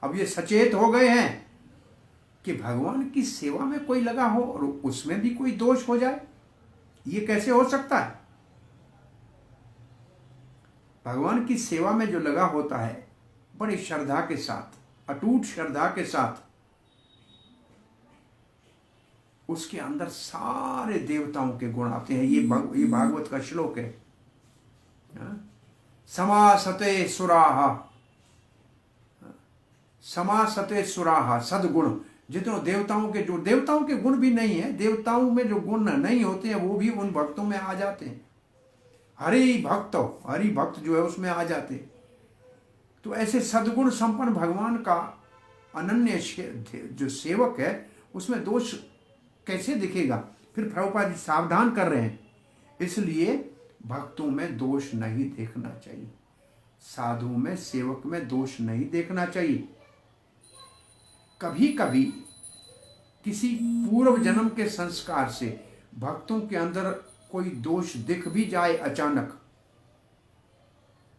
अब ये सचेत हो गए हैं कि भगवान की सेवा में कोई लगा हो और उसमें भी कोई दोष हो जाए, ये कैसे हो सकता है। भगवान की सेवा में जो लगा होता है बड़ी श्रद्धा के साथ, अटूट श्रद्धा के साथ, उसके अंदर सारे देवताओं के गुण आते हैं। ये भागवत का श्लोक है, समासते सुराहा सद्गुण। जितने देवताओं के गुण भी नहीं है, देवताओं में जो गुण नहीं होते हैं वो भी उन भक्तों में आ जाते हैं। हरि भक्त जो है उसमें आ जाते हैं। तो ऐसे सद्गुण संपन्न भगवान का अनन्य जो सेवक है उसमें दोष कैसे दिखेगा। फिर प्रभुपाद जी सावधान कर रहे हैं, इसलिए भक्तों में दोष नहीं देखना चाहिए, साधु में, सेवक में दोष नहीं देखना चाहिए। कभी कभी किसी पूर्व जन्म के संस्कार से भक्तों के अंदर कोई दोष दिख भी जाए, अचानक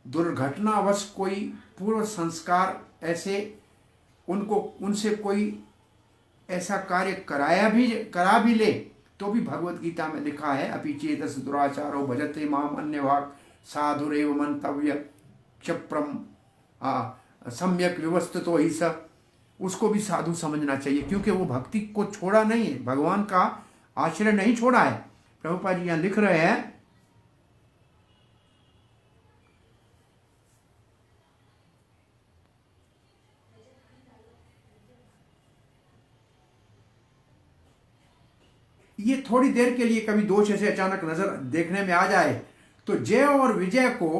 दुर्घटनावश कोई पूर्व संस्कार ऐसे उनसे कोई ऐसा कार्य करा भी ले, तो भी भगवत गीता में लिखा है, अपि चेतस दुराचारो भजते माम अन्यभाग साधुरेव मंतव्य क्षप्रम सम्यक व्यवस्थितो ही स। उसको भी साधु समझना चाहिए, क्योंकि वो भक्ति को छोड़ा नहीं है, भगवान का आश्रय नहीं छोड़ा है। प्रभुपाद जी यहां लिख रहे हैं, ये थोड़ी देर के लिए कभी दोष ऐसे अचानक नजर देखने में आ जाए तो जय और विजय को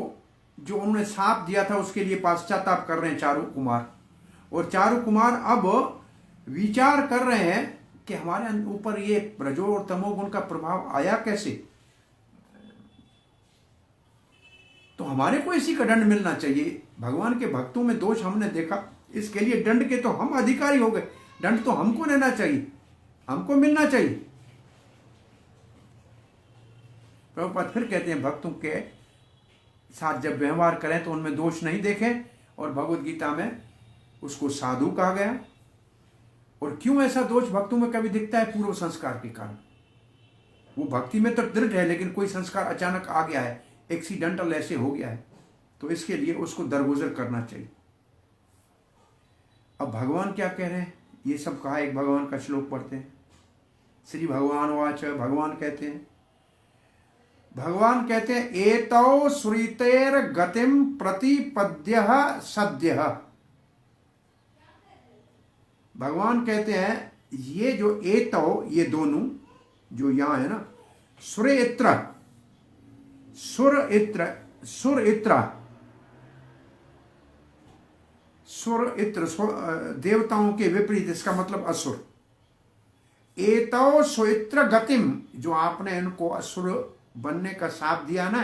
जो उन्होंने साप दिया था उसके लिए पश्चाताप कर रहे हैं चारू कुमार। और चारू कुमार अब विचार कर रहे हैं कि हमारे ऊपर ये रजो और तमोगुण का प्रभाव आया कैसे। तो हमारे को इसी का दंड मिलना चाहिए। भगवान के भक्तों में दोष हमने देखा, इसके लिए दंड के तो हम अधिकारी हो गए। दंड तो हमको लेना चाहिए, हमको मिलना चाहिए। प्रभुपाद फिर कहते हैं भक्तों के साथ जब व्यवहार करें तो उनमें दोष नहीं देखें, और भगवत गीता में उसको साधु कहा गया। और क्यों ऐसा दोष भक्तों में कभी दिखता है? पूर्व संस्कार के कारण। वो भक्ति में तो दृढ़ है, लेकिन कोई संस्कार अचानक आ गया है, एक्सीडेंटल ऐसे हो गया है, तो इसके लिए उसको दरगुजर करना चाहिए। अब भगवान क्या कह रहे हैं, ये सब कहा। एक भगवान का श्लोक पढ़ते हैं। श्री भगवान वाच, भगवान कहते हैं एतौ श्रुतेर गतिम प्रतिपद्य सद्य। भगवान कहते हैं ये जो एतौ, ये दोनों जो यहां है ना, सुरेत्र, देवताओं के विपरीत, इसका मतलब असुर। एतौ सुइत्र गतिम, जो आपने इनको असुर बनने का शाप दिया ना,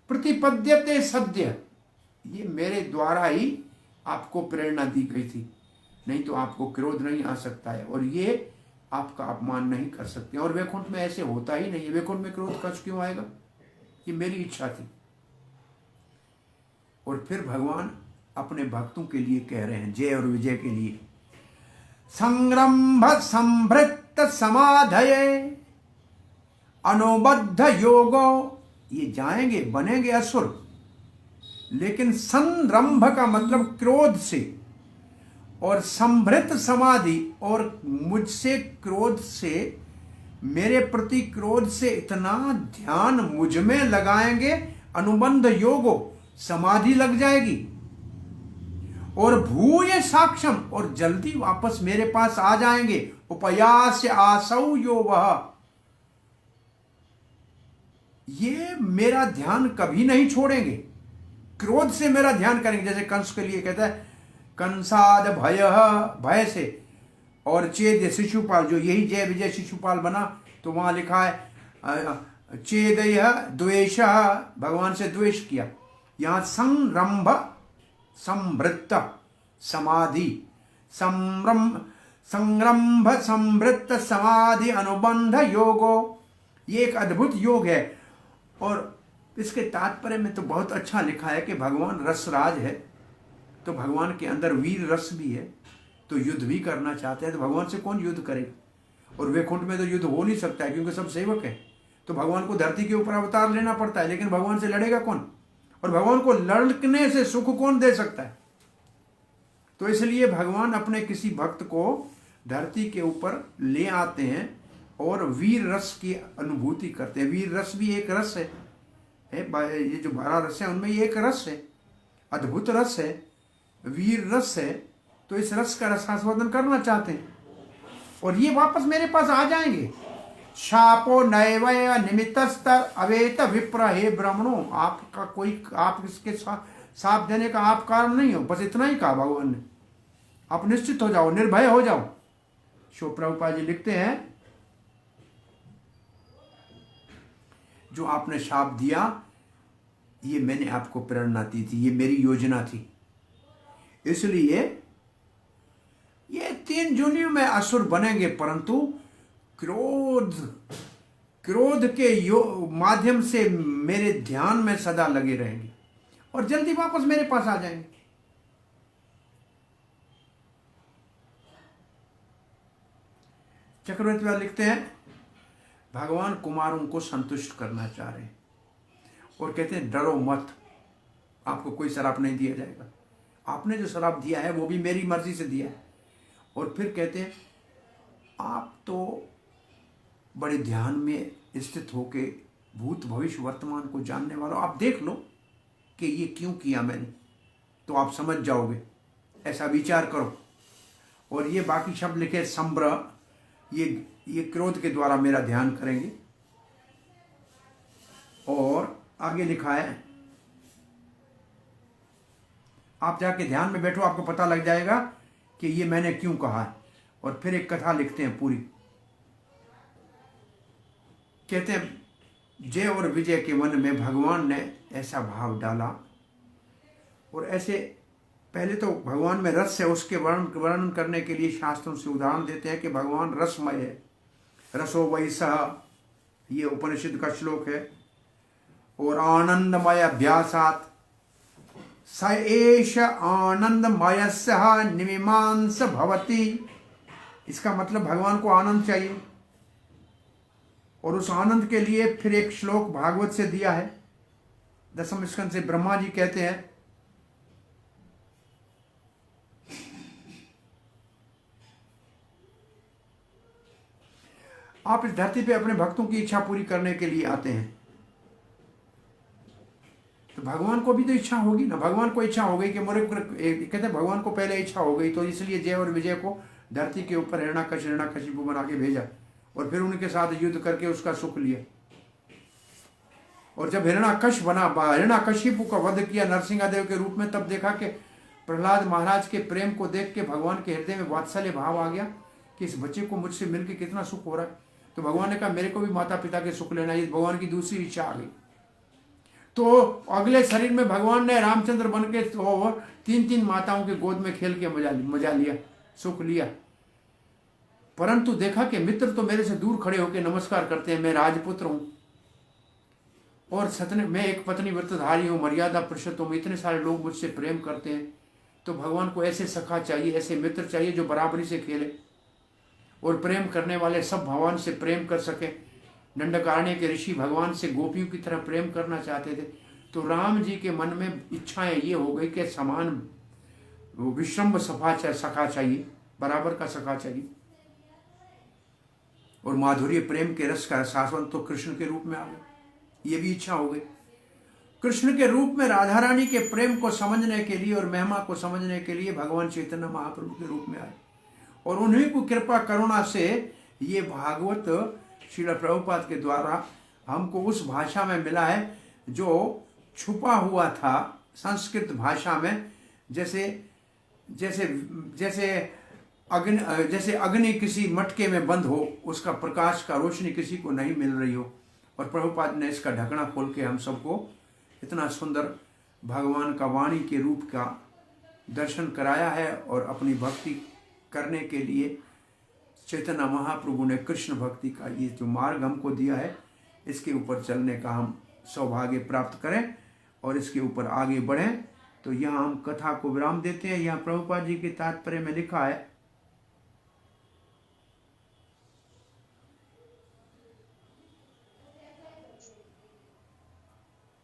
प्रतिपद्यते सद्य, ये मेरे द्वारा ही आपको प्रेरणा दी गई थी, नहीं तो आपको क्रोध नहीं आ सकता है, और ये आपका अपमान नहीं कर सकते। और वैकुंठ में ऐसे होता ही नहीं है। वैकुंठ में क्रोध कष्ट क्यों आएगा? ये मेरी इच्छा थी। और फिर भगवान अपने भक्तों के लिए कह रहे हैं, जय और विजय के लिए, संरंभ संभृत समाधये अनुबद्ध योगो। ये जाएंगे, बनेंगे असुर, लेकिन संरंभ का मतलब क्रोध से, और संभृत समाधि, और मुझसे क्रोध से, मेरे प्रति क्रोध से इतना ध्यान मुझ में लगाएंगे, अनुबंध योगो, समाधि लग जाएगी, और भूय साक्षम, और जल्दी वापस मेरे पास आ जाएंगे। उपयास्य आसौ यो वह, ये मेरा ध्यान कभी नहीं छोड़ेंगे, क्रोध से मेरा ध्यान करेंगे। जैसे कंस के लिए कहता है कंसाद भय, भय से, और चेद शिशुपाल, जो यही जय विजय शिशुपाल बना, तो वहां लिखा है चेदय द्वेष, भगवान से द्वेष किया। यहां संरंभ संभृत समाधि, संरंभ संभृत समाधि अनुबंध योगो, ये एक अद्भुत योग है। और इसके तात्पर्य में तो बहुत अच्छा लिखा है कि भगवान रसराज है, तो भगवान के अंदर वीर रस भी है, तो युद्ध भी करना चाहते हैं। तो भगवान से कौन युद्ध करेगा? और वैकुंठ में तो युद्ध हो नहीं सकता है, क्योंकि सब सेवक है। तो भगवान को धरती के ऊपर अवतार लेना पड़ता है, लेकिन भगवान से लड़ेगा कौन? और भगवान को लड़ने से सुख कौन दे सकता है? तो इसलिए भगवान अपने किसी भक्त को धरती के ऊपर ले आते हैं और वीर रस की अनुभूति करते हैं। वीर रस भी एक रस है, ये जो 12 रस है उनमें ये एक रस है, अद्भुत रस है, वीर रस है। तो इस रस का रसास्वादन करना चाहते हैं, और ये वापस मेरे पास आ जाएंगे। शापो नैवय निमित्तस्तर अवेत विप्र, हे ब्राह्मणों, आपका कोई, आप इसके साप देने का आप कारण नहीं हो, बस इतना ही कहा भगवान ने। आप निश्चित हो जाओ, निर्भय हो जाओ। शो प्रभुपाद जी लिखते हैं, जो आपने शाप दिया, ये मैंने आपको प्रेरणा दी थी, ये मेरी योजना थी। इसलिए ये 3 योनियों में असुर बनेंगे, परंतु क्रोध के माध्यम से मेरे ध्यान में सदा लगे रहेंगे, और जल्दी वापस मेरे पास आ जाएंगे। चक्रवर्ती वाले लिखते हैं, भगवान कुमारों को संतुष्ट करना चाह रहे हैं, और कहते हैं डरो मत, आपको कोई श्राप नहीं दिया जाएगा। आपने जो श्राप दिया है वो भी मेरी मर्जी से दिया है। और फिर कहते हैं, आप तो बड़े ध्यान में स्थित होके भूत भविष्य वर्तमान को जानने वालों, आप देख लो कि ये क्यों किया मैंने, तो आप समझ जाओगे, ऐसा विचार करो। और ये बाकी शब्द लिखे संभ्र, ये क्रोध के द्वारा मेरा ध्यान करेंगे। और आगे लिखा है, आप जाके ध्यान में बैठो, आपको पता लग जाएगा कि ये मैंने क्यों कहा है। और फिर एक कथा लिखते हैं पूरी, कहते हैं जय और विजय के मन में भगवान ने ऐसा भाव डाला। और ऐसे पहले तो भगवान में रस है, उसके वर्णन करने के लिए शास्त्रों से उदाहरण देते हैं कि भगवान रसमय है। रसो वै सः, ये उपनिषद का श्लोक है। और आनंदमय अभ्यासात स एष आनंदमयस्य निमिमांस भवति। इसका मतलब भगवान को आनंद चाहिए, और उस आनंद के लिए फिर एक श्लोक भागवत से दिया है। दसम स्कंद से ब्रह्मा जी कहते हैं, आप इस धरती पे अपने भक्तों की इच्छा पूरी करने के लिए आते हैं, तो भगवान को भी तो इच्छा होगी ना। भगवान को इच्छा हो गई कि मोरे, कहते हैं भगवान को पहले इच्छा हो गई, तो इसलिए जय और विजय को धरती के ऊपर हिरण्यकशिपु बना के भेजा, और फिर उनके साथ युद्ध करके उसका सुख लिया। और जब हिरण्यकशिपु का वध किया नरसिंहदेव के रूप में, तब देखा कि प्रहलाद महाराज के प्रेम को देख के भगवान के हृदय में वात्सल्य भाव आ गया कि इस बच्चे को मुझसे मिलकर कितना सुख हो रहा है। तो भगवान ने कहा मेरे को भी माता पिता के सुख लेना, ये भगवान की दूसरी इच्छा आ गई। तो अगले शरीर में भगवान ने रामचंद्र बन के तो 3 माताओं के गोद में खेल के मजा लिया, सुख लिया। परंतु देखा कि मित्र तो मेरे से दूर खड़े होकर नमस्कार करते हैं, मैं राजपुत्र हूं और सतने मैं एक पत्नी व्रतधारी हूं, मर्यादा पुरुषोत्तम हूं, इतने सारे लोग मुझसे प्रेम करते हैं। तो भगवान को ऐसे सखा चाहिए, ऐसे मित्र चाहिए जो बराबरी से खेले और प्रेम करने वाले सब भगवान से प्रेम कर सके। दंडकारण्य के ऋषि भगवान से गोपियों की तरह प्रेम करना चाहते थे। तो राम जी के मन में इच्छाएं ये हो गई कि समान विश्रम्भ सखा चाहिए, बराबर का सखा चाहिए। और माधुर्य प्रेम के रस का शासन तो कृष्ण के रूप में आ गए, ये भी इच्छा हो गई। कृष्ण के रूप में राधा रानी के प्रेम को समझने के लिए और महिमा को समझने के लिए भगवान चैतन्य महाप्रभु के रूप में आए, और उन्हीं को कृपा करुणा से ये भागवत श्रील प्रभुपाद के द्वारा हमको उस भाषा में मिला है जो छुपा हुआ था संस्कृत भाषा में। जैसे जैसे जैसे अग्नि किसी मटके में बंद हो, उसका प्रकाश का रोशनी किसी को नहीं मिल रही हो, और प्रभुपाद ने इसका ढकना खोल के हम सबको इतना सुंदर भगवान का वाणी के रूप का दर्शन कराया है। और अपनी भक्ति करने के लिए चैतन्य महाप्रभु ने कृष्ण भक्ति का ये जो मार्ग हमको दिया है, इसके ऊपर चलने का हम सौभाग्य प्राप्त करें और इसके ऊपर आगे बढ़ें। तो यहाँ हम कथा को विराम देते हैं। यहाँ प्रभुपाद जी के तात्पर्य में लिखा है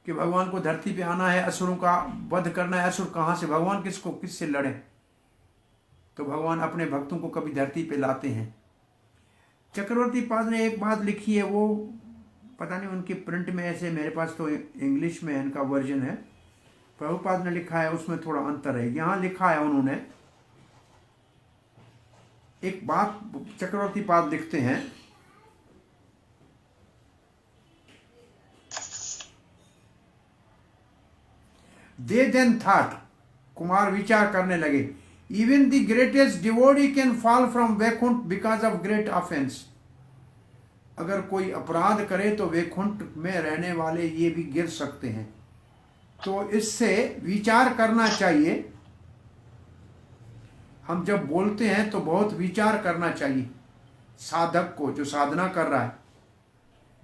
कि भगवान को धरती पे आना है, असुरों का वध करना है। असुर कहाँ से, भगवान किससे लड़े? तो भगवान अपने भक्तों को कभी धरती पे लाते हैं। चक्रवर्ती पाद ने एक बात लिखी है, वो पता नहीं उनके प्रिंट में ऐसे, मेरे पास तो इंग्लिश में इनका वर्जन है, प्रभुपाद ने लिखा है उसमें थोड़ा अंतर है। यहाँ लिखा है उन्होंने एक बात, चक्रवर्ती पाद लिखते हैं दे देन थॉट, कुमार विचार करने लगे, even the greatest devotee can fall from Vaikuntha because of great offence. अगर कोई अपराध करे तो वैकुंठ में रहने वाले ये भी गिर सकते हैं। तो इससे विचार करना चाहिए। हम जब बोलते हैं तो बहुत विचार करना चाहिए साधक को, जो साधना कर रहा है,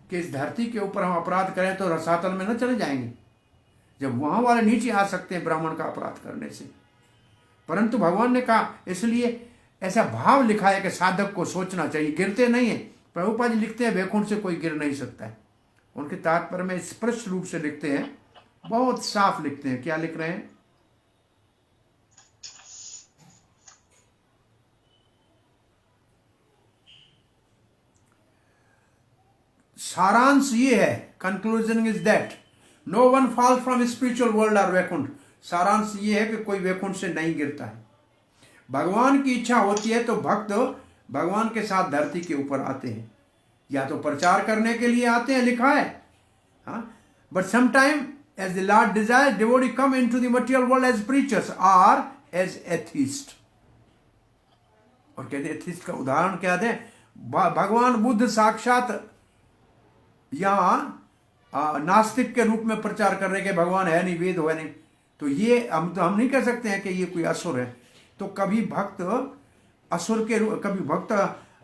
कि इस धरती के ऊपर हम अपराध करें तो रसातल में न चले जाएंगे, जब वहां वाले नीचे आ सकते हैं ब्राह्मण का अपराध करने से। परंतु भगवान ने कहा, इसलिए ऐसा भाव लिखा है कि साधक को सोचना चाहिए, गिरते नहीं है। प्रभुपाद जी लिखते हैं वैकुंठ से कोई गिर नहीं सकता है। उनके तात्पर्य में स्पष्ट रूप से लिखते हैं, बहुत साफ लिखते हैं। क्या लिख रहे हैं? सारांश ये है, conclusion is that no one fall from spiritual world और वैकुंठ। सारांश ये है कि कोई वैकुंठ से नहीं गिरता है। भगवान की इच्छा होती है तो भक्त भगवान के साथ धरती के ऊपर आते हैं, या तो प्रचार करने के लिए आते हैं, लिखा है, but sometime as the Lord desire devotee come into the material world as preachers और एज एथिस्ट। और कहते हैं एथिस्ट का उदाहरण क्या दें? भगवान बुद्ध साक्षात यहाँ नास्तिक के रूप में प्रचार कर रहे कि भगवान है नहीं, वेद है नहीं, तो ये हम नहीं कह सकते हैं कि ये कोई असुर है। तो कभी भक्त असुर के कभी भक्त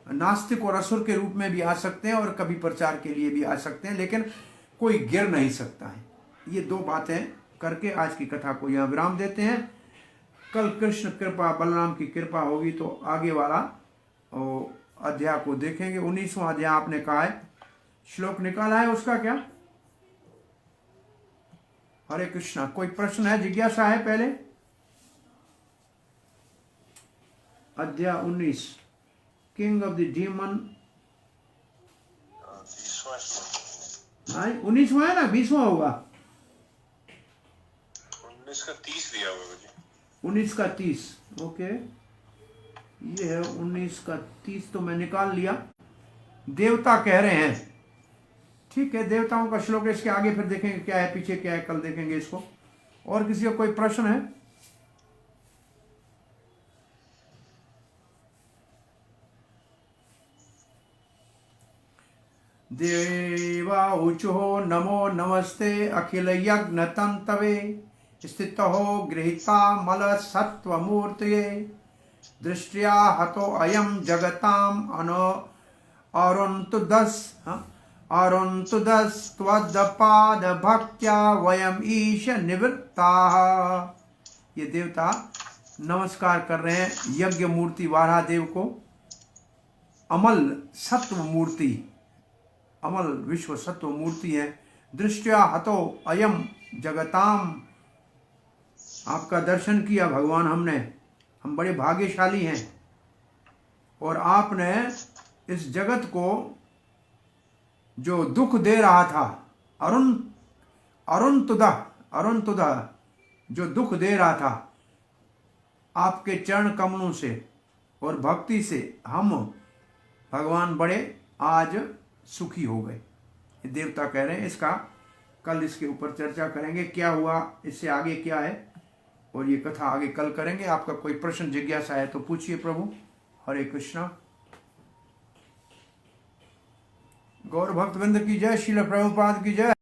नास्तिक और असुर के रूप में भी आ सकते हैं और कभी प्रचार के लिए भी आ सकते हैं, लेकिन कोई गिर नहीं सकता है। ये दो बातें करके आज की कथा को यहाँ विराम देते हैं। कल कृष्ण कृपा बलराम की कृपा होगी तो आगे वाला अध्याय को देखेंगे। 19वां अध्याय आपने कहा है, श्लोक निकाला है उसका क्या? हरे कृष्णा। कोई प्रश्न है, जिज्ञासा है? पहले अध्याय 19, किंग ऑफ द डीमन। 19वां है ना, 20वां होगा? 19 का 30 दिया हुआ है। 19 का 30, ओके। ये है 19 का 30, तो मैं निकाल लिया। देवता कह रहे हैं, ठीक है, देवताओं का श्लोक है। इसके आगे फिर देखेंगे क्या है, पीछे क्या है, कल देखेंगे इसको। और किसी का कोई प्रश्न है? देवाऊचो नमो नमस्ते अखिल यज्ञ तंतवे स्थितो गृहीता मल सत्वमूर्तये दृष्टिया हतो अयम जगताम अरुन्तुदस त्वदपाद भक्त्या वयम ईश निवृत्ता। ये देवता नमस्कार कर रहे हैं यज्ञ मूर्ति वारा देव को, अमल सत्व मूर्ति, अमल विश्व सत्व मूर्ति है। दृष्टिया हतो अयम जगताम, आपका दर्शन किया भगवान हमने, हम बड़े भाग्यशाली हैं। और आपने इस जगत को जो दुख दे रहा था, अरुणतुदा जो दुख दे रहा था, आपके चरण कमलों से और भक्ति से हम भगवान बड़े आज सुखी हो गए। देवता कह रहे हैं। इसका कल इसके ऊपर चर्चा करेंगे, क्या हुआ, इससे आगे क्या है, और ये कथा आगे कल करेंगे। आपका कोई प्रश्न जिज्ञासा है तो पूछिए प्रभु। हरे कृष्णा। गौर भक्तवृंद की जय, श्रील प्रभुपाद की जय।